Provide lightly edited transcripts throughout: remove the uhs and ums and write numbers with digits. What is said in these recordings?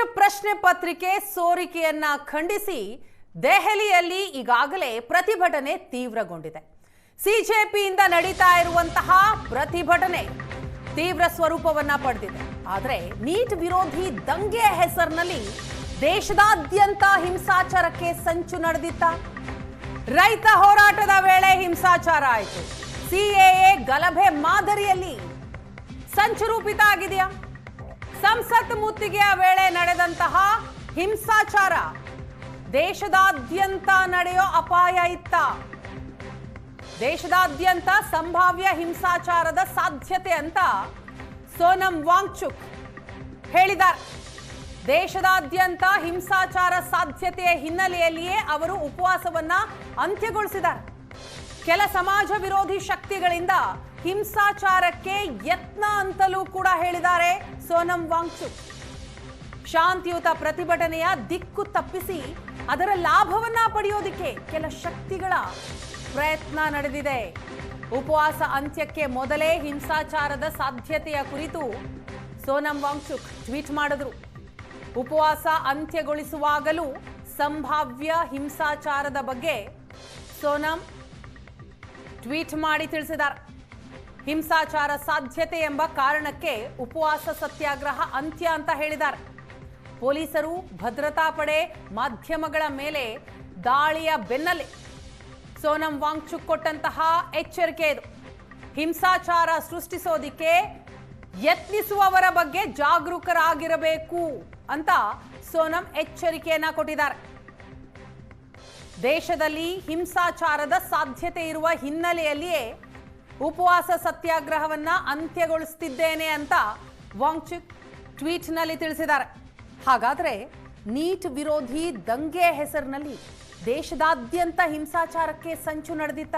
Neat ಪ್ರಶ್ನೆ ಪತ್ರಿಕೆ ಸೋರಿಕೆಯನ್ನ ಖಂಡಿಸಿ ದೆಹಲಿಯಲ್ಲಿ ಈಗಾಗಲೇ ಪ್ರತಿಭಟನೆ ತೀವ್ರಗೊಂಡಿದೆ. ಸಿಜೆಪಿಯಿಂದ ನಡೀತಾ ಇರುವಂತಹ ಪ್ರತಿಭಟನೆ ತೀವ್ರ ಸ್ವರೂಪವನ್ನ ಪಡೆದಿದೆ. ಆದರೆ ನೀಟ್ ವಿರೋಧಿ ದಂಗೆ ಹೆಸರಿನಲ್ಲಿ ದೇಶದಾದ್ಯಂತ ಹಿಂಸಾಚಾರಕ್ಕೆ ಸಂಚು ನಡೆದಿತ್ತ. ರೈತ ಹೋರಾಟದ ವೇಳೆ ಹಿಂಸಾಚಾರ ಆಯಿತು. ಸಿಎಎ ಗಲಭೆ ಮಾದರಿಯಲ್ಲಿ ಸಂಚು ರೂಪಿತ ಆಗಿದೆಯಾ? ಸಂಸತ್ ಮುತ್ತಿಗೆಯ ವೇಳೆ ನಡೆದಂತಹ ಹಿಂಸಾಚಾರ ದೇಶದಾದ್ಯಂತ ನಡೆಯೋ ಅಪಾಯ ಇತ್ತ. ದೇಶದಾದ್ಯಂತ ಸಂಭಾವ್ಯ ಹಿಂಸಾಚಾರದ ಸಾಧ್ಯತೆ ಅಂತ ಸೋನಂ ವಾಂಗ್ಚುಕ್ ಹೇಳಿದ್ದಾರೆ. ದೇಶದಾದ್ಯಂತ ಹಿಂಸಾಚಾರ ಸಾಧ್ಯತೆಯ ಹಿನ್ನೆಲೆಯಲ್ಲಿಯೇ ಅವರು ಉಪವಾಸವನ್ನ ಅಂತ್ಯಗೊಳಿಸಿದ್ದಾರೆ. ಕೆಲ ಸಮಾಜ ವಿರೋಧಿ ಶಕ್ತಿಗಳಿಂದ ಹಿಂಸಾಚಾರಕ್ಕೆ ಯತ್ನ ಅಂತಲೂ ಕೂಡ ಹೇಳಿದ್ದಾರೆ ಸೋನಂ ವಾಂಗ್ಚುಕ್. ಶಾಂತಿಯುತ ಪ್ರತಿಭಟನೆಯ ದಿಕ್ಕು ತಪ್ಪಿಸಿ ಅದರ ಲಾಭವನ್ನ ಪಡೆಯೋದಿಕ್ಕೆ ಕೆಲ ಶಕ್ತಿಗಳ ಪ್ರಯತ್ನ ನಡೆದಿದೆ. ಉಪವಾಸ ಅಂತ್ಯಕ್ಕೆ ಮೊದಲೇ ಹಿಂಸಾಚಾರದ ಸಾಧ್ಯತೆಯ ಕುರಿತು ಸೋನಂ ವಾಂಗ್ಚುಕ್ ಟ್ವೀಟ್ ಮಾಡಿದ್ರು. ಉಪವಾಸ ಅಂತ್ಯಗೊಳಿಸುವಾಗಲೂ ಸಂಭಾವ್ಯ ಹಿಂಸಾಚಾರದ ಬಗ್ಗೆ ಸೋನಂ ಟ್ವೀಟ್ ಮಾಡಿ ತಿಳಿಸಿದ್ದಾರೆ. ಹಿಂಸಾಚಾರ ಸಾಧ್ಯತೆ ಎಂಬ ಕಾರಣಕ್ಕೆ ಉಪವಾಸ ಸತ್ಯಾಗ್ರಹ ಅಂತ್ಯ ಅಂತ ಹೇಳಿದ್ದಾರೆ. ಪೊಲೀಸರು, ಭದ್ರತಾ ಪಡೆ, ಮಾಧ್ಯಮಗಳ ಮೇಲೆ ದಾಳಿಯ ಬೆನ್ನಲ್ಲೇ ಸೋನಂ ವಾಂಗ್ಚುಕ್ ಕೊಟ್ಟಂತಹ ಎಚ್ಚರಿಕೆ ಇದು. ಹಿಂಸಾಚಾರ ಸೃಷ್ಟಿಸೋದಿಕ್ಕೆ ಯತ್ನಿಸುವವರ ಬಗ್ಗೆ ಜಾಗರೂಕರಾಗಿರಬೇಕು ಅಂತ ಸೋನಂ ಎಚ್ಚರಿಕೆಯನ್ನ ಕೊಟ್ಟಿದ್ದಾರೆ. ದೇಶದಲ್ಲಿ ಹಿಂಸಾಚಾರದ ಸಾಧ್ಯತೆ ಇರುವ ಹಿನ್ನೆಲೆಯಲ್ಲಿಯೇ ಉಪವಾಸ ಸತ್ಯಾಗ್ರಹವನ್ನ ಅಂತ್ಯಗೊಳಿಸುತ್ತಿದ್ದೇನೆ ಅಂತ ವಾಂಗ್ಚುಕ್ ಟ್ವೀಟ್ನಲ್ಲಿ ತಿಳಿಸಿದ್ದಾರೆ. ಹಾಗಾದ್ರೆ ನೀಟ್ ವಿರೋಧಿ ದಂಗೆ ಹೆಸರಿನಲ್ಲಿ ದೇಶದಾದ್ಯಂತ ಹಿಂಸಾಚಾರಕ್ಕೆ ಸಂಚು ನಡೆದಿತ್ತ?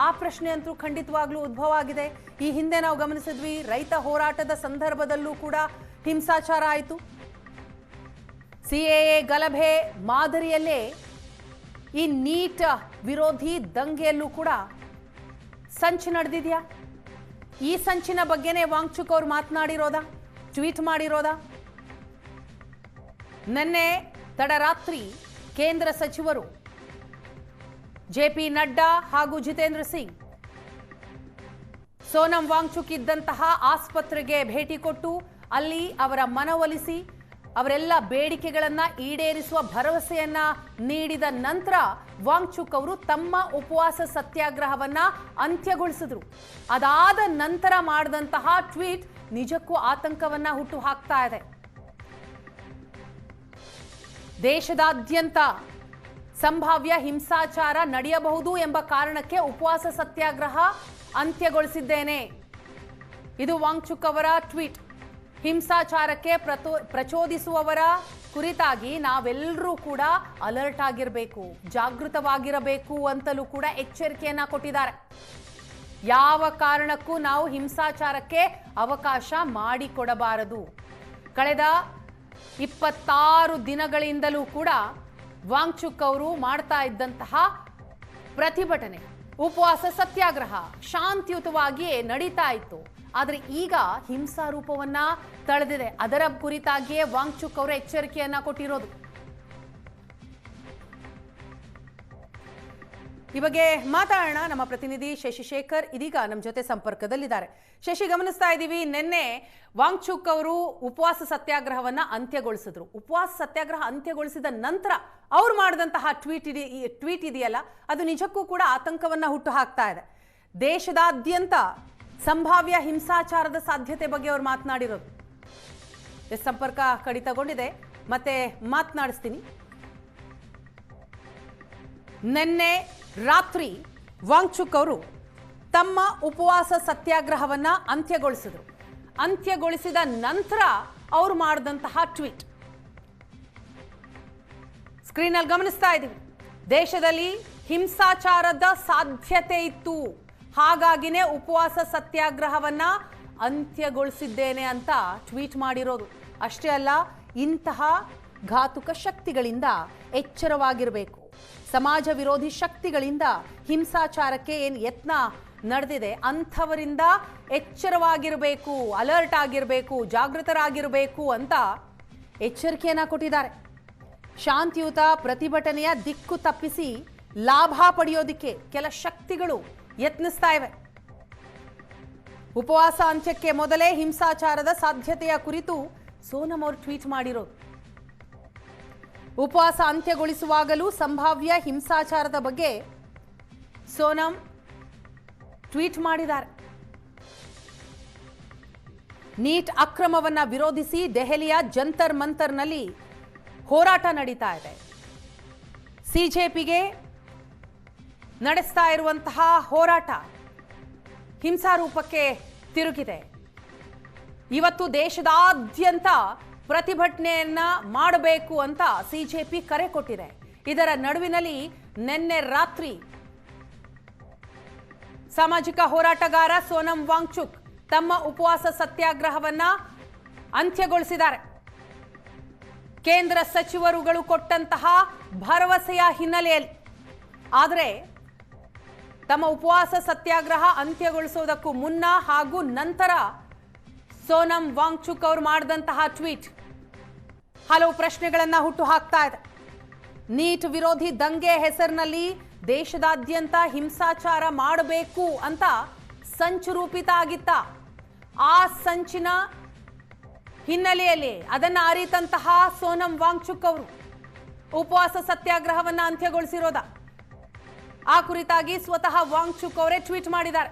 ಆ ಪ್ರಶ್ನೆ ಅಂತೂ ಖಂಡಿತವಾಗ್ಲೂ ಉದ್ಭವ ಆಗಿದೆ. ಈ ಹಿಂದೆ ನಾವು ಗಮನಿಸಿದ್ವಿ, ರೈತ ಹೋರಾಟದ ಸಂದರ್ಭದಲ್ಲೂ ಕೂಡ ಹಿಂಸಾಚಾರ ಆಯಿತು. ಸಿಎಎ ಗಲಭೆ ಮಾದರಿಯಲ್ಲೇ ಈ ನೀಟ್ ವಿರೋಧಿ ದಂಗೆಯಲ್ಲೂ ಕೂಡ ಸಂಚು ನಡೆದಿದೆಯಾ? ಈ ಸಂಚಿನ ಬಗ್ಗೆನೇ ವಾಂಗ್ಚುಕ್ ಅವರು ಮಾತನಾಡಿರೋದಾ, ಟ್ವೀಟ್ ಮಾಡಿರೋದಾ? ನಿನ್ನೆ ತಡರಾತ್ರಿ ಕೇಂದ್ರ ಸಚಿವರು ಜೆಪಿ ನಡ್ಡಾ ಹಾಗೂ ಜಿತೇಂದ್ರ ಸಿಂಗ್ ಸೋನಂ ವಾಂಗ್ಚುಕ್ ಇದ್ದಂತಹ ಆಸ್ಪತ್ರೆಗೆ ಭೇಟಿ ಕೊಟ್ಟು ಅಲ್ಲಿ ಅವರ ಮನವೊಲಿಸಿ ಅವರೆಲ್ಲ ಬೇಡಿಕೆಗಳನ್ನ ಈಡೇರಿಸುವ ಭರವಸೆಯನ್ನ ನೀಡಿದ ನಂತರ ವಾಂಗ್ಚುಕ್ ಅವರು ತಮ್ಮ ಉಪವಾಸ ಸತ್ಯಾಗ್ರಹವನ್ನ ಅಂತ್ಯಗೊಳಿಸಿದ್ರು. ಅದಾದ ನಂತರ ಮಾಡಿದಂತಹ ಟ್ವೀಟ್ ನಿಜಕ್ಕೂ ಆತಂಕವನ್ನ ಹುಟ್ಟು ಹಾಕ್ತಾ ಇದೆ. ದೇಶದಾದ್ಯಂತ ಸಂಭಾವ್ಯ ಹಿಂಸಾಚಾರ ನಡೆಯಬಹುದು ಎಂಬ ಕಾರಣಕ್ಕೆ ಉಪವಾಸ ಸತ್ಯಾಗ್ರಹ ಅಂತ್ಯಗೊಳಿಸಿದ್ದೇನೆ. ಇದು ವಾಂಗ್ಚುಕ್ ಅವರ ಟ್ವೀಟ್. ಹಿಂಸಾಚಾರಕ್ಕೆ ಪ್ರಚೋದಿಸುವವರ ಕುರಿತಾಗಿ ನಾವೆಲ್ಲರೂ ಕೂಡ ಅಲರ್ಟ್ ಆಗಿರಬೇಕು, ಜಾಗೃತವಾಗಿರಬೇಕು ಅಂತಲೂ ಕೂಡ ಎಚ್ಚರಿಕೆಯನ್ನ ಕೊಟ್ಟಿದ್ದಾರೆ. ಯಾವ ಕಾರಣಕ್ಕೂ ನಾವು ಹಿಂಸಾಚಾರಕ್ಕೆ ಅವಕಾಶ ಮಾಡಿಕೊಡಬಾರದು. ಕಳೆದ 26 ದಿನಗಳಿಂದಲೂ ಕೂಡ ವಾಂಗ್ಚುಕ್ ಅವರು ಮಾಡ್ತಾ ಇದ್ದಂತಹ ಪ್ರತಿಭಟನೆ, ಉಪವಾಸ ಸತ್ಯಾಗ್ರಹ ಶಾಂತಿಯುತವಾಗಿಯೇ ನಡೀತಾ ಇತ್ತು. ಆದರೆ ಈಗ ಹಿಂಸಾ ರೂಪವನ್ನ ತಳೆದಿದೆ. ಅದರ ಕುರಿತಾಗಿಯೇ ವಾಂಗ್ಚುಕ್ ಅವರು ಎಚ್ಚರಿಕೆಯನ್ನ ಕೊಟ್ಟಿರೋದು. ಈ ಬಗ್ಗೆ ಮಾತಾಡೋಣ. ನಮ್ಮ ಪ್ರತಿನಿಧಿ ಶಶಿಶೇಖರ್ ಇದೀಗ ನಮ್ಮ ಜೊತೆ ಸಂಪರ್ಕದಲ್ಲಿದ್ದಾರೆ. ಶಶಿ, ಗಮನಿಸ್ತಾ ಇದ್ದೀವಿ, ನಿನ್ನೆ ವಾಂಗ್ಚುಕ್ ಅವರು ಉಪವಾಸ ಸತ್ಯಾಗ್ರಹವನ್ನ ಅಂತ್ಯಗೊಳಿಸಿದ್ರು. ಉಪವಾಸ ಸತ್ಯಾಗ್ರಹ ಅಂತ್ಯಗೊಳಿಸಿದ ನಂತರ ಅವ್ರು ಮಾಡಿದಂತಹ ಟ್ವೀಟ್ ಇದೆಯಲ್ಲ, ಅದು ನಿಜಕ್ಕೂ ಕೂಡ ಆತಂಕವನ್ನ ಹುಟ್ಟು ಹಾಕ್ತಾ ಇದೆ. ದೇಶದಾದ್ಯಂತ ಸಂಭಾವ್ಯ ಹಿಂಸಾಚಾರದ ಸಾಧ್ಯತೆ ಬಗ್ಗೆ ಅವ್ರು ಮಾತನಾಡಿರೋದು. ಸಂಪರ್ಕ ಕಡಿತಗೊಂಡಿದೆ, ಮತ್ತೆ ಮಾತನಾಡಿಸ್ತೀನಿ. ನಿನ್ನೆ ರಾತ್ರಿ ವಾಂಗ್ಚುಕ್ ಅವರು ತಮ್ಮ ಉಪವಾಸ ಸತ್ಯಾಗ್ರಹವನ್ನ ಅಂತ್ಯಗೊಳಿಸಿದ್ರು. ಅಂತ್ಯಗೊಳಿಸಿದ ನಂತರ ಅವರು ಮಾಡಿದಂತಹ ಟ್ವೀಟ್ ಸ್ಕ್ರೀನಲ್ಲಿ ಗಮನಿಸ್ತಾ ಇದ್ದೀವಿ. ದೇಶದಲ್ಲಿ ಹಿಂಸಾಚಾರದ ಸಾಧ್ಯತೆ ಇತ್ತು, ಹಾಗಾಗಿನೇ ಉಪವಾಸ ಸತ್ಯಾಗ್ರಹವನ್ನ ಅಂತ್ಯಗೊಳಿಸಿದ್ದೇನೆ ಅಂತ ಟ್ವೀಟ್ ಮಾಡಿರೋದು. ಅಷ್ಟೇ ಅಲ್ಲ, ಇಂತಹ ಘಾತುಕ ಶಕ್ತಿಗಳಿಂದ ಎಚ್ಚರವಾಗಿರಬೇಕು. ಸಮಾಜ ವಿರೋಧಿ ಶಕ್ತಿಗಳಿಂದ ಹಿಂಸಾಚಾರಕ್ಕೆ ಏನು ಯತ್ನ ನಡೆದಿದೆ, ಅಂಥವರಿಂದ ಎಚ್ಚರವಾಗಿರಬೇಕು, ಅಲರ್ಟ್ ಆಗಿರಬೇಕು, ಜಾಗೃತರಾಗಿರಬೇಕು ಅಂತ ಎಚ್ಚರಿಕೆಯನ್ನ ಕೊಟ್ಟಿದ್ದಾರೆ. ಶಾಂತಿಯುತ ಪ್ರತಿಭಟನೆಯ ದಿಕ್ಕು ತಪ್ಪಿಸಿ ಲಾಭ ಪಡೆಯೋದಿಕ್ಕೆ ಕೆಲ ಶಕ್ತಿಗಳು ಯತ್ನಿಸ್ತಾ ಇವೆ. ಉಪವಾಸ ಅಂತ್ಯಕ್ಕೆ ಮೊದಲೇ ಹಿಂಸಾಚಾರದ ಸಾಧ್ಯತೆಯ ಕುರಿತು ಸೋನಂ ಅವರು ಟ್ವೀಟ್ ಮಾಡಿರೋದು. ಉಪವಾಸ ಅಂತ್ಯಗೊಳಿಸುವಾಗಲೂ ಸಂಭಾವ್ಯ ಹಿಂಸಾಚಾರದ ಬಗ್ಗೆ ಸೋನಂ ಟ್ವೀಟ್ ಮಾಡಿದ್ದಾರೆ. ನೀಟ್ ಅಕ್ರಮವನ್ನ ವಿರೋಧಿಸಿ ದೆಹಲಿಯ ಜಂತರ್ ಮಂತರ್ನಲ್ಲಿ ಹೋರಾಟ ನಡೀತಾ ಇದೆ. ಸಿಜೆಪಿಗೆ ನಡೆಸ್ತಾ ಇರುವಂತಹ ಹೋರಾಟ ಹಿಂಸಾರೂಪಕ್ಕೆ ತಿರುಗಿದೆ. ಇವತ್ತು ದೇಶದಾದ್ಯಂತ ಪ್ರತಿಭಟನೆಯನ್ನ ಮಾಡಬೇಕು ಅಂತ ಸಿಜೆಪಿ ಕರೆ ಕೊಟ್ಟಿದೆ. ಇದರ ನಡುವಿನಲ್ಲಿ ನಿನ್ನೆ ರಾತ್ರಿ ಸಾಮಾಜಿಕ ಹೋರಾಟಗಾರ ಸೋನಂ ವಾಂಗ್ಚುಕ್ ತಮ್ಮ ಉಪವಾಸ ಸತ್ಯಾಗ್ರಹವನ್ನ ಅಂತ್ಯಗೊಳಿಸಿದ್ದಾರೆ. ಕೇಂದ್ರ ಸಚಿವರುಗಳು ಕೊಟ್ಟಂತಹ ಭರವಸೆಯ ಹಿನ್ನೆಲೆಯಲ್ಲಿ. ಆದರೆ ತಮ್ಮ ಉಪವಾಸ ಸತ್ಯಾಗ್ರಹ ಅಂತ್ಯಗೊಳಿಸುವುದಕ್ಕೂ ಮುನ್ನ ಹಾಗೂ ನಂತರ ಸೋನಂ ವಾಂಗ್ಚುಕ್ ಅವರು ಮಾಡಿದಂತಹ ಟ್ವೀಟ್ ಹಲವು ಪ್ರಶ್ನೆಗಳನ್ನ ಹುಟ್ಟು ಹಾಕ್ತಾ ಇದೆ. ನೀಟ್ ವಿರೋಧಿ ದಂಗೆ ಹೆಸರಿನಲ್ಲಿ ದೇಶದಾದ್ಯಂತ ಹಿಂಸಾಚಾರ ಮಾಡಬೇಕು ಅಂತ ಸಂಚು ರೂಪಿತ ಆಗಿತ್ತ. ಆ ಸಂಚಿನ ಹಿನ್ನೆಲೆಯಲ್ಲಿ ಅದನ್ನು ಅರಿತಂತಹ ಸೋನಂ ವಾಂಗ್ಚುಕ್ ಅವರು ಉಪವಾಸ ಸತ್ಯಾಗ್ರಹವನ್ನ ಅಂತ್ಯಗೊಳಿಸಿರೋದ ಆ ಕುರಿತಾಗಿ ಸ್ವತಃ ವಾಂಗ್ಚುಕ್ ಅವರೇ ಟ್ವೀಟ್ ಮಾಡಿದ್ದಾರೆ.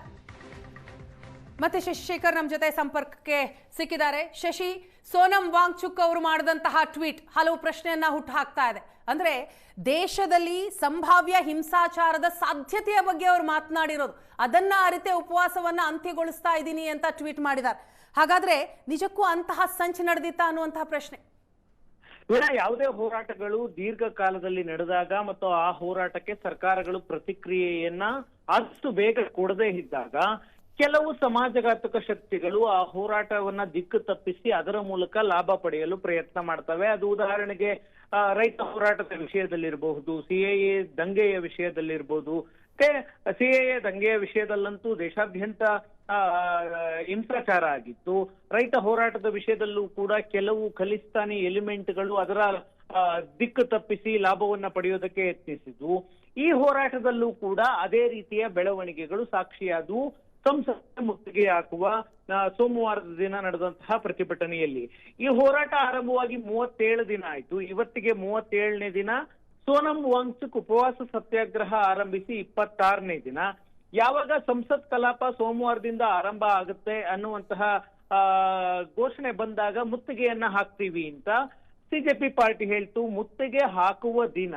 ಮತ್ತೆ ಶಶಿಶೇಖರ್ ನಮ್ಮ ಜೊತೆ ಸಂಪರ್ಕಕ್ಕೆ ಸಿಕ್ಕಿದ್ದಾರೆ. ಶಶಿ, ಸೋನಂ ವಾಂಗ್ಚುಕ್ ಅವರು ಮಾಡಿದಂತಹ ಟ್ವೀಟ್ ಹಲವು ಪ್ರಶ್ನೆಯನ್ನ ಹುಟ್ಟು ಹಾಕ್ತಾ ಇದೆ. ಅಂದ್ರೆ ದೇಶದಲ್ಲಿ ಸಂಭಾವ್ಯ ಹಿಂಸಾಚಾರದ ಸಾಧ್ಯತೆಯ ಬಗ್ಗೆ ಅವರು ಮಾತನಾಡಿರೋದು, ಅದನ್ನ ಅರಿತೆ ಉಪವಾಸವನ್ನ ಅಂತ್ಯಗೊಳಿಸ್ತಾ ಇದ್ದೀನಿ ಅಂತ ಟ್ವೀಟ್ ಮಾಡಿದ್ದಾರೆ. ಹಾಗಾದ್ರೆ ನಿಜಕ್ಕೂ ಅಂತಹ ಸಂಚು ನಡೆದಿತ್ತ ಅನ್ನುವಂತಹ ಪ್ರಶ್ನೆ. ಯಾವುದೇ ಹೋರಾಟಗಳು ದೀರ್ಘಕಾಲದಲ್ಲಿ ನಡೆದಾಗ ಮತ್ತು ಆ ಹೋರಾಟಕ್ಕೆ ಸರ್ಕಾರಗಳು ಪ್ರತಿಕ್ರಿಯೆಯನ್ನ ಅಷ್ಟು ಬೇಗ ಕೊಡದೇ ಇದ್ದಾಗ ಕೆಲವು ಸಮಾಜಘಾತಕ ಶಕ್ತಿಗಳು ಆ ಹೋರಾಟವನ್ನ ದಿಕ್ಕು ತಪ್ಪಿಸಿ ಅದರ ಮೂಲಕ ಲಾಭ ಪಡೆಯಲು ಪ್ರಯತ್ನ ಮಾಡ್ತವೆ. ಅದು ಉದಾಹರಣೆಗೆ ರೈತ ಹೋರಾಟದ ವಿಷಯದಲ್ಲಿರಬಹುದು, ಸಿಎಎ ದಂಗೆಯ ವಿಷಯದಲ್ಲಿರ್ಬೋದು. ಸಿಎಎ ದಂಗೆಯ ವಿಷಯದಲ್ಲಂತೂ ದೇಶಾದ್ಯಂತ ಹಿಂಸಾಚಾರ ಆಗಿತ್ತು. ರೈತ ಹೋರಾಟದ ವಿಷಯದಲ್ಲೂ ಕೂಡ ಕೆಲವು ಖಲಿಸ್ತಾನಿ ಎಲಿಮೆಂಟ್ಗಳು ಅದರ ದಿಕ್ಕು ತಪ್ಪಿಸಿ ಲಾಭವನ್ನ ಪಡೆಯೋದಕ್ಕೆ ಯತ್ನಿಸಿದ್ವು. ಈ ಹೋರಾಟದಲ್ಲೂ ಕೂಡ ಅದೇ ರೀತಿಯ ಬೆಳವಣಿಗೆಗಳು ಸಾಕ್ಷಿಯಾದವು. ಸಂಸತ್ ಮುತ್ತಿಗೆ ಹಾಕುವ ಸೋಮವಾರದ ದಿನ ನಡೆದಂತಹ ಪ್ರತಿಭಟನೆಯಲ್ಲಿ ಈ ಹೋರಾಟ ಆರಂಭವಾಗಿ 37 ದಿನ ಆಯ್ತು. ಇವತ್ತಿಗೆ 37ನೇ ದಿನ. ಸೋನಂ ವಾಂಗ್ಚುಕ್ ಉಪವಾಸ ಸತ್ಯಾಗ್ರಹ ಆರಂಭಿಸಿ 26ನೇ ದಿನ. ಯಾವಾಗ ಸಂಸತ್ ಕಲಾಪ ಸೋಮವಾರದಿಂದ ಆರಂಭ ಆಗುತ್ತೆ ಅನ್ನುವಂತಹ ಘೋಷಣೆ ಬಂದಾಗ ಮುತ್ತಿಗೆಯನ್ನ ಹಾಕ್ತೀವಿ ಅಂತ ಸಿಜೆಪಿ ಪಾರ್ಟಿ ಹೇಳ್ತು. ಮುತ್ತಿಗೆ ಹಾಕುವ ದಿನ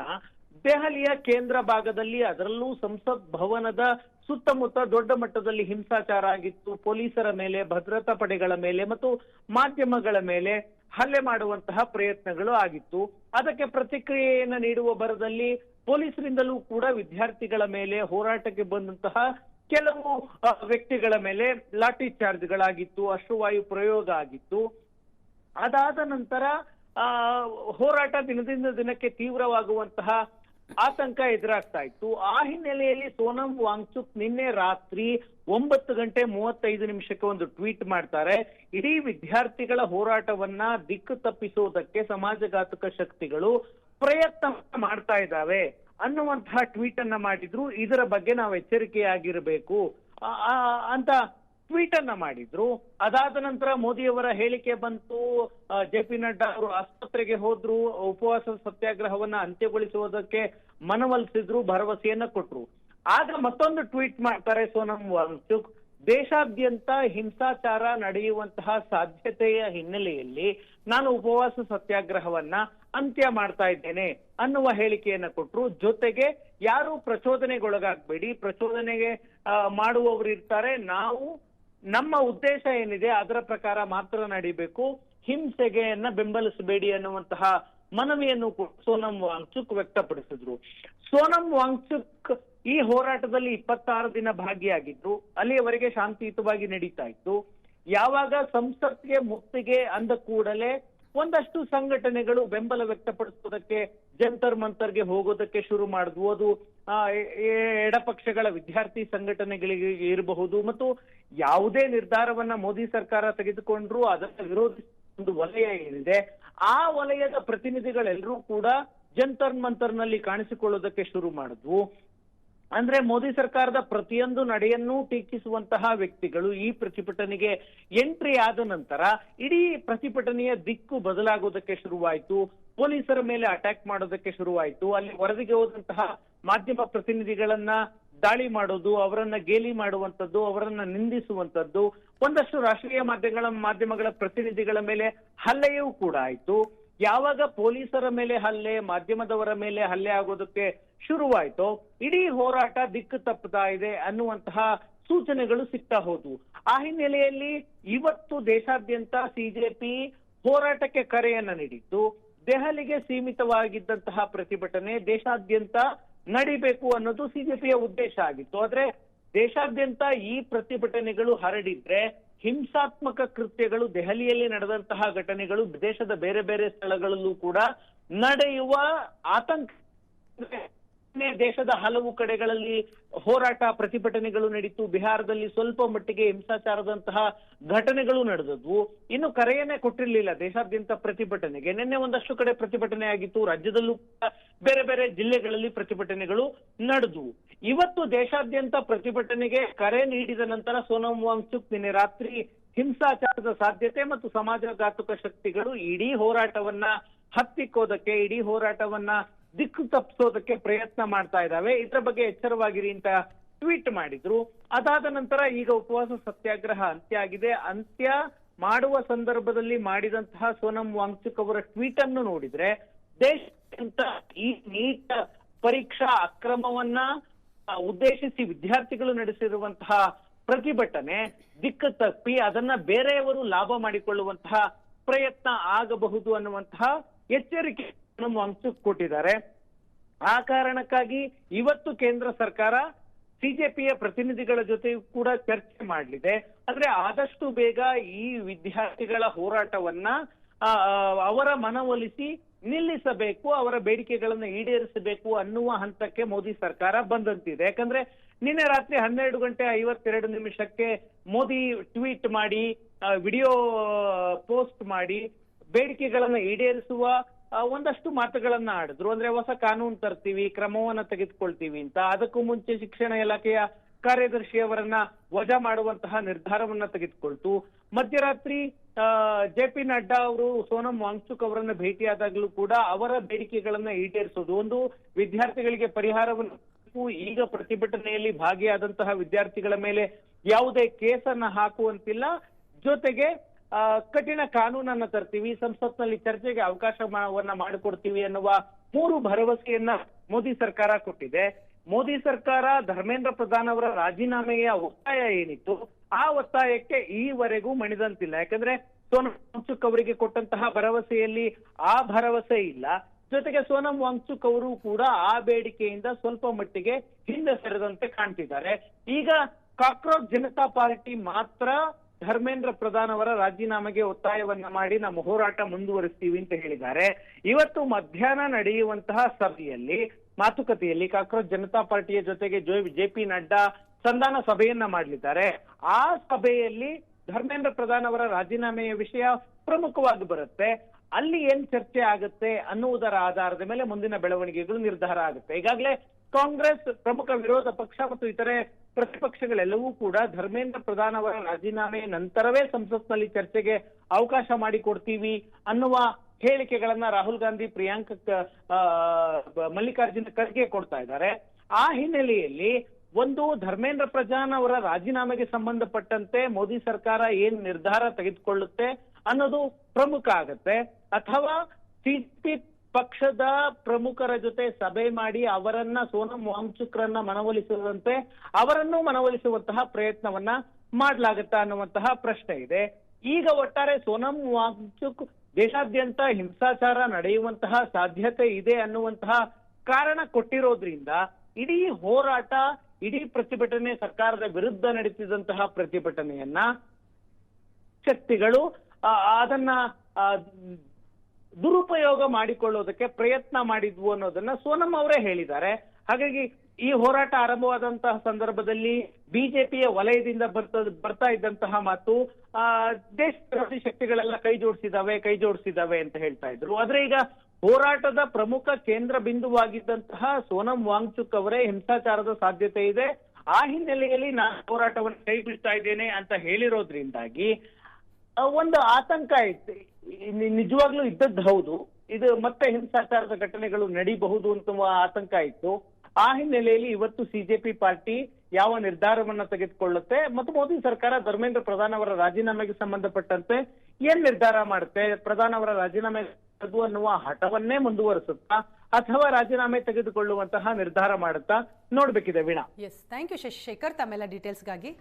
ದೆಹಲಿಯ ಕೇಂದ್ರ ಭಾಗದಲ್ಲಿ, ಅದರಲ್ಲೂ ಸಂಸತ್ ಭವನದ ಸುತ್ತಮುತ್ತ ದೊಡ್ಡ ಮಟ್ಟದಲ್ಲಿ ಹಿಂಸಾಚಾರ ಆಗಿತ್ತು. ಪೊಲೀಸರ ಮೇಲೆ, ಭದ್ರತಾ ಪಡೆಗಳ ಮೇಲೆ ಮತ್ತು ಮಾಧ್ಯಮಗಳ ಮೇಲೆ ಹಲ್ಲೆ ಮಾಡುವಂತಹ ಪ್ರಯತ್ನಗಳು ಆಗಿತ್ತು. ಅದಕ್ಕೆ ಪ್ರತಿಕ್ರಿಯೆಯನ್ನ ನೀಡುವ ಭರದಲ್ಲಿ ಪೊಲೀಸರಿಂದಲೂ ಕೂಡ ವಿದ್ಯಾರ್ಥಿಗಳ ಮೇಲೆ, ಹೋರಾಟಕ್ಕೆ ಬಂದಂತಹ ಕೆಲವು ವ್ಯಕ್ತಿಗಳ ಮೇಲೆ ಲಾಠಿ ಚಾರ್ಜ್ಗಳಾಗಿತ್ತು, ಅಶ್ರುವಾಯು ಪ್ರಯೋಗ ಆಗಿತ್ತು. ಅದಾದ ನಂತರ ಹೋರಾಟ ದಿನದಿಂದ ದಿನಕ್ಕೆ ತೀವ್ರವಾಗುವಂತಹ ಆತಂಕ ಎದುರಾಗ್ತಾ ಇತ್ತು. ಆ ಹಿನ್ನೆಲೆಯಲ್ಲಿ ಸೋನಂ ವಾಂಗ್ಚುಕ್ ನಿನ್ನೆ ರಾತ್ರಿ 9:35 ಒಂದು ಟ್ವೀಟ್ ಮಾಡ್ತಾರೆ. ಇಡೀ ವಿದ್ಯಾರ್ಥಿಗಳ ಹೋರಾಟವನ್ನ ದಿಕ್ಕು ತಪ್ಪಿಸುವುದಕ್ಕೆ ಸಮಾಜಘಾತಕ ಶಕ್ತಿಗಳು ಪ್ರಯತ್ನ ಮಾಡ್ತಾ ಇದ್ದಾವೆ ಅನ್ನುವಂತಹ ಟ್ವೀಟ್ ಅನ್ನ ಮಾಡಿದ್ರು. ಇದರ ಬಗ್ಗೆ ನಾವು ಎಚ್ಚರಿಕೆಯಾಗಿರಬೇಕು ಅಂತ ಟ್ವೀಟ್ ಅನ್ನ ಮಾಡಿದ್ರು. ಅದಾದ ನಂತರ ಮೋದಿಯವರ ಹೇಳಿಕೆ ಬಂತು. ಜೆ.ಪಿ. ನಡ್ಡಾ ಅವರು ಆಸ್ಪತ್ರೆಗೆ ಹೋದ್ರು, ಉಪವಾಸ ಸತ್ಯಾಗ್ರಹವನ್ನ ಅಂತ್ಯಗೊಳಿಸುವುದಕ್ಕೆ ಮನವೊಲಿಸಿದ್ರು, ಭರವಸೆಯನ್ನ ಕೊಟ್ರು. ಆಗ ಮತ್ತೊಂದು ಟ್ವೀಟ್ ಮಾಡ್ತಾರೆ ಸೋನಂ ವಾಂಗ್ಚುಕ್. ದೇಶಾದ್ಯಂತ ಹಿಂಸಾಚಾರ ನಡೆಯುವಂತಹ ಸಾಧ್ಯತೆಯ ಹಿನ್ನೆಲೆಯಲ್ಲಿ ನಾನು ಉಪವಾಸ ಸತ್ಯಾಗ್ರಹವನ್ನ ಅಂತ್ಯ ಮಾಡ್ತಾ ಇದ್ದೇನೆ ಅನ್ನುವ ಹೇಳಿಕೆಯನ್ನ ಕೊಟ್ರು. ಜೊತೆಗೆ ಯಾರು ಪ್ರಚೋದನೆಗೊಳಗಾಗಬೇಡಿ, ಪ್ರಚೋದನೆಗೆ ಮಾಡುವವರು ಇರ್ತಾರೆ, ನಾವು ನಮ್ಮ ಉದ್ದೇಶ ಏನಿದೆ ಅದರ ಪ್ರಕಾರ ಮಾತ್ರ ನಡಿಬೇಕು, ಹಿಂಸೆಗೆಯನ್ನ ಬೆಂಬಲಿಸಬೇಡಿ ಅನ್ನುವಂತಹ ಮನವಿಯನ್ನು ಸೋನಂ ವಾಂಗ್ಚುಕ್ ವ್ಯಕ್ತಪಡಿಸಿದ್ರು. ಸೋನಂ ವಾಂಗ್ಚುಕ್ ಈ ಹೋರಾಟದಲ್ಲಿ 26 ದಿನ ಭಾಗಿಯಾಗಿದ್ರು. ಅಲ್ಲಿಯವರೆಗೆ ಶಾಂತಿಯುತವಾಗಿ ನಡೀತಾ ಇತ್ತು. ಯಾವಾಗ ಸಂಸತ್ಗೆ ಮುತ್ತಿಗೆ ಅಂದ ಕೂಡಲೇ ಒಂದಷ್ಟು ಸಂಘಟನೆಗಳು ಬೆಂಬಲ ವ್ಯಕ್ತಪಡಿಸೋದಕ್ಕೆ ಜಂತರ್ ಮಂತರ್ಗೆ ಹೋಗೋದಕ್ಕೆ ಶುರು ಮಾಡಿದ್ವು. ಅದು ಎಡಪಕ್ಷಗಳ ವಿದ್ಯಾರ್ಥಿ ಸಂಘಟನೆಗಳಿಗೆ ಇರಬಹುದು ಮತ್ತು ಯಾವುದೇ ನಿರ್ಧಾರವನ್ನ ಮೋದಿ ಸರ್ಕಾರ ತೆಗೆದುಕೊಂಡ್ರು ಅದನ್ನು ವಿರೋಧಿಸುವಂತಹ ಒಂದು ವಲಯ ಏನಿದೆ ಆ ವಲಯದ ಪ್ರತಿನಿಧಿಗಳೆಲ್ಲರೂ ಕೂಡ ಜಂತರ್ ಮಂತರ್ನಲ್ಲಿ ಕಾಣಿಸಿಕೊಳ್ಳೋದಕ್ಕೆ ಶುರು ಮಾಡಿದ್ವು. ಅಂದ್ರೆ ಮೋದಿ ಸರ್ಕಾರದ ಪ್ರತಿಯೊಂದು ನಡೆಯನ್ನು ಟೀಕಿಸುವಂತಹ ವ್ಯಕ್ತಿಗಳು ಈ ಪ್ರತಿಭಟನೆಗೆ ಎಂಟ್ರಿ ಆದ ನಂತರ ಇಡೀ ಪ್ರತಿಭಟನೆಯ ದಿಕ್ಕು ಬದಲಾಗೋದಕ್ಕೆ ಶುರುವಾಯಿತು. ಪೊಲೀಸರ ಮೇಲೆ ಅಟ್ಯಾಕ್ ಮಾಡೋದಕ್ಕೆ ಶುರುವಾಯಿತು. ಅಲ್ಲಿ ವರದಿಗೆ ಹೋದಂತಹ ಮಾಧ್ಯಮ ಪ್ರತಿನಿಧಿಗಳನ್ನ ದಾಳಿ ಮಾಡೋದು, ಅವರನ್ನ ಗೇಲಿ ಮಾಡುವಂತದ್ದು, ಅವರನ್ನ ನಿಂದಿಸುವಂತದ್ದು, ಒಂದಷ್ಟು ರಾಷ್ಟ್ರೀಯ ಮಾಧ್ಯಮಗಳ ಪ್ರತಿನಿಧಿಗಳ ಮೇಲೆ ಹಲ್ಲೆಯೂ ಕೂಡ ಆಯ್ತು. ಯಾವಾಗ ಪೊಲೀಸರ ಮೇಲೆ ಹಲ್ಲೆ, ಮಾಧ್ಯಮದವರ ಮೇಲೆ ಹಲ್ಲೆ ಆಗೋದಕ್ಕೆ ಶುರುವಾಯ್ತೋ ಇಡೀ ಹೋರಾಟ ದಿಕ್ಕು ತಪ್ಪುತ್ತಾ ಇದೆ ಅನ್ನುವಂತಹ ಸೂಚನೆಗಳು ಸಿಗ್ತಾ ಹೋದ್ವು. ಆ ಹಿನ್ನೆಲೆಯಲ್ಲಿ ಇವತ್ತು ದೇಶಾದ್ಯಂತ ಸಿಜೆಪಿ ಹೋರಾಟಕ್ಕೆ ಕರೆಯನ್ನ ನೀಡಿತ್ತು. ದೆಹಲಿಗೆ ಸೀಮಿತವಾಗಿದ್ದಂತಹ ಪ್ರತಿಭಟನೆ ದೇಶಾದ್ಯಂತ ನಡಿಬೇಕು ಅನ್ನೋದು ಸಿಜೆಪಿಯ ಉದ್ದೇಶ ಆಗಿತ್ತು. ಆದ್ರೆ ದೇಶಾದ್ಯಂತ ಈ ಪ್ರತಿಭಟನೆಗಳು ಹರಡಿದ್ರೆ ಹಿಂಸಾತ್ಮಕ ಕೃತ್ಯಗಳು ದೆಹಲಿಯಲ್ಲಿ ನಡೆದಂತಹ ಘಟನೆಗಳು ದೇಶದ ಬೇರೆ ಬೇರೆ ಸ್ಥಳಗಳಲ್ಲೂ ಕೂಡ ನಡೆಯುವ ಆತಂಕ. ದೇಶದ ಹಲವು ಕಡೆಗಳಲ್ಲಿ ಹೋರಾಟ ಪ್ರತಿಭಟನೆಗಳು ನಡೀತು. ಬಿಹಾರದಲ್ಲಿ ಸ್ವಲ್ಪ ಮಟ್ಟಿಗೆ ಹಿಂಸಾಚಾರದಂತಹ ಘಟನೆಗಳು ನಡೆದವು. ಇನ್ನು ಕರೆಯನ್ನೇ ಕೊಟ್ಟಿರ್ಲಿಲ್ಲ ದೇಶಾದ್ಯಂತ ಪ್ರತಿಭಟನೆಗೆ. ನಿನ್ನೆ ಒಂದಷ್ಟು ಕಡೆ ಪ್ರತಿಭಟನೆ ಆಗಿತ್ತು. ರಾಜ್ಯದಲ್ಲೂ ಬೇರೆ ಬೇರೆ ಜಿಲ್ಲೆಗಳಲ್ಲಿ ಪ್ರತಿಭಟನೆಗಳು ನಡೆದವು. ಇವತ್ತು ದೇಶಾದ್ಯಂತ ಪ್ರತಿಭಟನೆಗೆ ಕರೆ ನೀಡಿದ ನಂತರ ಸೋನಂ ವಾಂಗ್ಚುಕ್ ನಿನ್ನೆ ರಾತ್ರಿ ಹಿಂಸಾಚಾರದ ಸಾಧ್ಯತೆ ಮತ್ತು ಸಮಾಜಘಾತುಕ ಶಕ್ತಿಗಳು ಇಡೀ ಹೋರಾಟವನ್ನ ಹತ್ತಿಕ್ಕೋದಕ್ಕೆ, ಇಡೀ ಹೋರಾಟವನ್ನ ದಿಕ್ಕು ತಪ್ಪಿಸೋದಕ್ಕೆ ಪ್ರಯತ್ನ ಮಾಡ್ತಾ ಇದ್ದಾವೆ, ಇದರ ಬಗ್ಗೆ ಎಚ್ಚರವಾಗಿರಿ ಅಂತ ಟ್ವೀಟ್ ಮಾಡಿದ್ರು. ಅದಾದ ನಂತರ ಈಗ ಉಪವಾಸ ಸತ್ಯಾಗ್ರಹ ಅಂತ್ಯ ಆಗಿದೆ. ಅಂತ್ಯ ಮಾಡುವ ಸಂದರ್ಭದಲ್ಲಿ ಮಾಡಿದಂತಹ ಸೋನಂ ವಾಂಗ್ಚುಕ್ ಅವರ ಟ್ವೀಟ್ ಅನ್ನು ನೋಡಿದ್ರೆ ದೇಶಾದ್ಯಂತ ಈ ನೀಟ್ ಪರೀಕ್ಷಾ ಅಕ್ರಮವನ್ನ ಉದ್ದೇಶಿಸಿ ವಿದ್ಯಾರ್ಥಿಗಳು ನಡೆಸಿರುವಂತಹ ಪ್ರತಿಭಟನೆ ದಿಕ್ಕು ತಪ್ಪಿ ಅದನ್ನ ಬೇರೆಯವರು ಲಾಭ ಮಾಡಿಕೊಳ್ಳುವಂತಹ ಪ್ರಯತ್ನ ಆಗಬಹುದು ಅನ್ನುವಂತಹ ಎಚ್ಚರಿಕೆ ವಾಂಗ್ಚುಕ್ ಕೊಟ್ಟಿದ್ದಾರೆ. ಆ ಕಾರಣಕ್ಕಾಗಿ ಇವತ್ತು ಕೇಂದ್ರ ಸರ್ಕಾರ ಸಿಜೆಪಿಯ ಪ್ರತಿನಿಧಿಗಳ ಜೊತೆ ಕೂಡ ಚರ್ಚೆ ಮಾಡಲಿದೆ. ಆದ್ರೆ ಆದಷ್ಟು ಬೇಗ ಈ ವಿದ್ಯಾರ್ಥಿಗಳ ಹೋರಾಟವನ್ನ ಅವರ ಮನವೊಲಿಸಿ ನಿಲ್ಲಿಸಬೇಕು, ಅವರ ಬೇಡಿಕೆಗಳನ್ನ ಈಡೇರಿಸಬೇಕು ಅನ್ನುವ ಹಂತಕ್ಕೆ ಮೋದಿ ಸರ್ಕಾರ ಬಂದಂತಿದೆ. ಯಾಕಂದ್ರೆ ನಿನ್ನೆ ರಾತ್ರಿ 12:52 ಮೋದಿ ಟ್ವೀಟ್ ಮಾಡಿ, ವಿಡಿಯೋ ಪೋಸ್ಟ್ ಮಾಡಿ ಬೇಡಿಕೆಗಳನ್ನ ಈಡೇರಿಸುವ ಒಂದಷ್ಟು ಮಾತುಗಳನ್ನ ಆಡಿದ್ರು. ಅಂದ್ರೆ ಹೊಸ ಕಾನೂನು ತರ್ತೀವಿ, ಕ್ರಮವನ್ನ ತೆಗೆದುಕೊಳ್ತೀವಿ ಅಂತ. ಅದಕ್ಕೂ ಮುಂಚೆ ಶಿಕ್ಷಣ ಇಲಾಖೆಯ ಕಾರ್ಯದರ್ಶಿಯವರನ್ನ ವಜಾ ಮಾಡುವಂತಹ ನಿರ್ಧಾರವನ್ನ ತೆಗೆದುಕೊಳ್ತು. ಮಧ್ಯರಾತ್ರಿ ಜೆ.ಪಿ. ನಡ್ಡಾ ಅವರು ಸೋನಂ ವಾಂಗ್ಚುಕ್ ಅವರನ್ನ ಭೇಟಿಯಾದಾಗಲೂ ಕೂಡ ಅವರ ಬೇಡಿಕೆಗಳನ್ನ ಈಡೇರಿಸೋದು, ಒಂದು ವಿದ್ಯಾರ್ಥಿಗಳಿಗೆ ಪರಿಹಾರವನ್ನು, ಈಗ ಪ್ರತಿಭಟನೆಯಲ್ಲಿ ಭಾಗಿಯಾದಂತಹ ವಿದ್ಯಾರ್ಥಿಗಳ ಮೇಲೆ ಯಾವುದೇ ಕೇಸನ್ನ ಹಾಕುವಂತಿಲ್ಲ, ಜೊತೆಗೆ ಕಠಿಣ ಕಾನೂನನ್ನ ತರ್ತೀವಿ, ಸಂಸತ್ನಲ್ಲಿ ಚರ್ಚೆಗೆ ಅವಕಾಶವನ್ನ ಮಾಡಿಕೊಡ್ತೀವಿ ಅನ್ನುವ 3 ಭರವಸೆಯನ್ನ ಮೋದಿ ಸರ್ಕಾರ ಕೊಟ್ಟಿದೆ. ಮೋದಿ ಸರ್ಕಾರ ಧರ್ಮೇಂದ್ರ ಪ್ರಧಾನ್ ಅವರ ರಾಜೀನಾಮೆಯ ಒತ್ತಾಯ ಏನಿತ್ತು ಆ ಒತ್ತಾಯಕ್ಕೆ ಈವರೆಗೂ ಮಣಿದಂತಿಲ್ಲ. ಯಾಕಂದ್ರೆ ಸೋನಂ ವಾಂಗ್ಚುಕ್ ಅವರಿಗೆ ಕೊಟ್ಟಂತಹ ಭರವಸೆಯಲ್ಲಿ ಆ ಭರವಸೆ ಇಲ್ಲ. ಜೊತೆಗೆ ಸೋನಂ ವಾಂಗ್ಚುಕ್ ಅವರು ಕೂಡ ಆ ಬೇಡಿಕೆಯಿಂದ ಸ್ವಲ್ಪ ಮಟ್ಟಿಗೆ ಹಿಂದೆ ಸರಿದಂತೆ ಕಾಣ್ತಿದ್ದಾರೆ. ಈಗ ಕಾಕ್ರೋಚ್ ಜನತಾ ಪಾರ್ಟಿ ಮಾತ್ರ ಧರ್ಮೇಂದ್ರ ಪ್ರಧಾನ್ ಅವರ ರಾಜೀನಾಮೆಗೆ ಒತ್ತಾಯವನ್ನ ಮಾಡಿ ನಮ್ಮ ಹೋರಾಟ ಮುಂದುವರಿಸ್ತೀವಿ ಅಂತ ಹೇಳಿದ್ದಾರೆ. ಇವತ್ತು ಮಧ್ಯಾಹ್ನ ನಡೆಯುವಂತಹ ಸಭೆಯಲ್ಲಿ, ಮಾತುಕತೆಯಲ್ಲಿ ಕಾಕ್ರೋಚ್ ಜನತಾ ಪಾರ್ಟಿಯ ಜೊತೆಗೆ ಜೆ.ಪಿ. ನಡ್ಡಾ ಸಂಧಾನ ಸಭೆಯನ್ನ ಮಾಡಲಿದ್ದಾರೆ. ಆ ಸಭೆಯಲ್ಲಿ ಧರ್ಮೇಂದ್ರ ಪ್ರಧಾನ್ ಅವರ ರಾಜೀನಾಮೆಯ ವಿಷಯ ಪ್ರಮುಖವಾಗಿ ಬರುತ್ತೆ. ಅಲ್ಲಿ ಏನ್ ಚರ್ಚೆ ಆಗುತ್ತೆ ಅನ್ನುವುದರ ಆಧಾರದ ಮೇಲೆ ಮುಂದಿನ ಬೆಳವಣಿಗೆಗಳು ನಿರ್ಧಾರ ಆಗುತ್ತೆ. ಈಗಾಗಲೇ ಕಾಂಗ್ರೆಸ್, ಪ್ರಮುಖ ವಿರೋಧ ಪಕ್ಷ ಮತ್ತು ಇತರೆ ಪ್ರತಿಪಕ್ಷಗಳೆಲ್ಲವೂ ಕೂಡ ಧರ್ಮೇಂದ್ರ ಪ್ರಧಾನ್ ಅವರ ರಾಜೀನಾಮೆ ನಂತರವೇ ಸಂಸತ್ನಲ್ಲಿ ಚರ್ಚೆಗೆ ಅವಕಾಶ ಮಾಡಿಕೊಡ್ತೀವಿ ಅನ್ನುವ ಹೇಳಿಕೆಗಳನ್ನ ರಾಹುಲ್ ಗಾಂಧಿ, ಪ್ರಿಯಾಂಕ್ ಮಲ್ಲಿಕಾರ್ಜುನ ಖರ್ಗೆ ಕೊಡ್ತಾ ಇದ್ದಾರೆ. ಆ ಹಿನ್ನೆಲೆಯಲ್ಲಿ ಒಂದು ಧರ್ಮೇಂದ್ರ ಪ್ರಧಾನ್ ಅವರ ರಾಜೀನಾಮೆಗೆ ಸಂಬಂಧಪಟ್ಟಂತೆ ಮೋದಿ ಸರ್ಕಾರ ಏನ್ ನಿರ್ಧಾರ ತೆಗೆದುಕೊಳ್ಳುತ್ತೆ ಅನ್ನೋದು ಪ್ರಮುಖ ಆಗತ್ತೆ, ಅಥವಾ ಸಿಪಿ ಪಕ್ಷದ ಪ್ರಮುಖರ ಜೊತೆ ಸಭೆ ಮಾಡಿ ಅವರನ್ನ, ಸೋನಂ ವಾಂಗ್ಚುಕ್ರನ್ನ ಮನವೊಲಿಸುವಂತೆ ಅವರನ್ನು ಮನವೊಲಿಸುವಂತಹ ಪ್ರಯತ್ನವನ್ನ ಮಾಡ್ಲಾಗತ್ತಾ ಅನ್ನುವಂತಹ ಪ್ರಶ್ನೆ ಇದೆ. ಈಗ ಒಟ್ಟಾರೆ ಸೋನಂ ವಾಂಗ್ಚುಕ್ ದೇಶಾದ್ಯಂತ ಹಿಂಸಾಚಾರ ನಡೆಯುವಂತಹ ಸಾಧ್ಯತೆ ಇದೆ ಅನ್ನುವಂತಹ ಕಾರಣ ಕೊಟ್ಟಿರೋದ್ರಿಂದ ಇಡೀ ಹೋರಾಟ, ಇಡೀ ಪ್ರತಿಭಟನೆ, ಸರ್ಕಾರದ ವಿರುದ್ಧ ನಡೀತಿದ್ದಂತಹ ಪ್ರತಿಭಟನೆಯನ್ನ ಶಕ್ತಿಗಳು ಅದನ್ನ ದುರುಪಯೋಗ ಮಾಡಿಕೊಳ್ಳೋದಕ್ಕೆ ಪ್ರಯತ್ನ ಮಾಡಿದ್ವು ಅನ್ನೋದನ್ನ ಸೋನಂ ಅವರೇ ಹೇಳಿದ್ದಾರೆ. ಹಾಗಾಗಿ ಈ ಹೋರಾಟ ಆರಂಭವಾದಂತಹ ಸಂದರ್ಭದಲ್ಲಿ ಬಿಜೆಪಿಯ ವಲಯದಿಂದ ಬರ್ತಾ ಇದ್ದಂತಹ ಮಾತು, ದೇಶ ವಿರೋಧಿ ಶಕ್ತಿಗಳೆಲ್ಲ ಕೈ ಜೋಡಿಸಿದಾವೆ ಅಂತ ಹೇಳ್ತಾ ಇದ್ರು. ಆದ್ರೆ ಈಗ ಹೋರಾಟದ ಪ್ರಮುಖ ಕೇಂದ್ರ ಬಿಂದುವಾಗಿದ್ದಂತಹ ಸೋನಂ ವಾಂಗ್ಚುಕ್ ಅವರೇ ಹಿಂಸಾಚಾರದ ಸಾಧ್ಯತೆ ಇದೆ, ಆ ಹಿನ್ನೆಲೆಯಲ್ಲಿ ನಾನು ಹೋರಾಟವನ್ನು ಕೈ ಬಿಡ್ತಾ ಇದ್ದೇನೆ ಅಂತ ಹೇಳಿರೋದ್ರಿಂದಾಗಿ ಒಂದು ಆತಂಕ ಐತಿ. ನಿಜವಾಗ್ಲೂ ಇದ್ದದ್ದು ಹೌದು, ಇದು ಮತ್ತೆ ಹಿಂಸಾಚಾರದ ಘಟನೆಗಳು ನಡೀಬಹುದು ಅಂತ ಆತಂಕ ಇತ್ತು. ಆ ಹಿನ್ನೆಲೆಯಲ್ಲಿ ಇವತ್ತು ಸಿಜೆಪಿ ಪಾರ್ಟಿ ಯಾವ ನಿರ್ಧಾರವನ್ನ ತೆಗೆದುಕೊಳ್ಳುತ್ತೆ ಮತ್ತು ಮೋದಿ ಸರ್ಕಾರ ಧರ್ಮೇಂದ್ರ ಪ್ರಧಾನ್ ಅವರ ರಾಜೀನಾಮೆಗೆ ಸಂಬಂಧಪಟ್ಟಂತೆ ಏನ್ ನಿರ್ಧಾರ ಮಾಡುತ್ತೆ, ಪ್ರಧಾನ್ ಅವರ ರಾಜೀನಾಮೆ ಅನ್ನುವ ಹಠವನ್ನೇ ಮುಂದುವರಿಸುತ್ತಾ ಅಥವಾ ರಾಜೀನಾಮೆ ತೆಗೆದುಕೊಳ್ಳುವಂತಹ ನಿರ್ಧಾರ ಮಾಡುತ್ತಾ ನೋಡ್ಬೇಕಿದೆ Veena. Yes, thank you Shashishekhar ತಮ್ಮೆಲ್ಲ ಡೀಟೇಲ್ಸ್ಗಾಗಿ.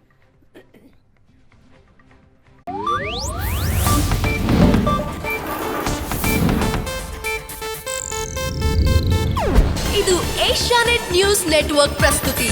ಇದು ಏಷ್ಯಾನೆಟ್ ನ್ಯೂಸ್ ನೆಟ್ವರ್ಕ್ ಪ್ರಸ್ತುತಿ.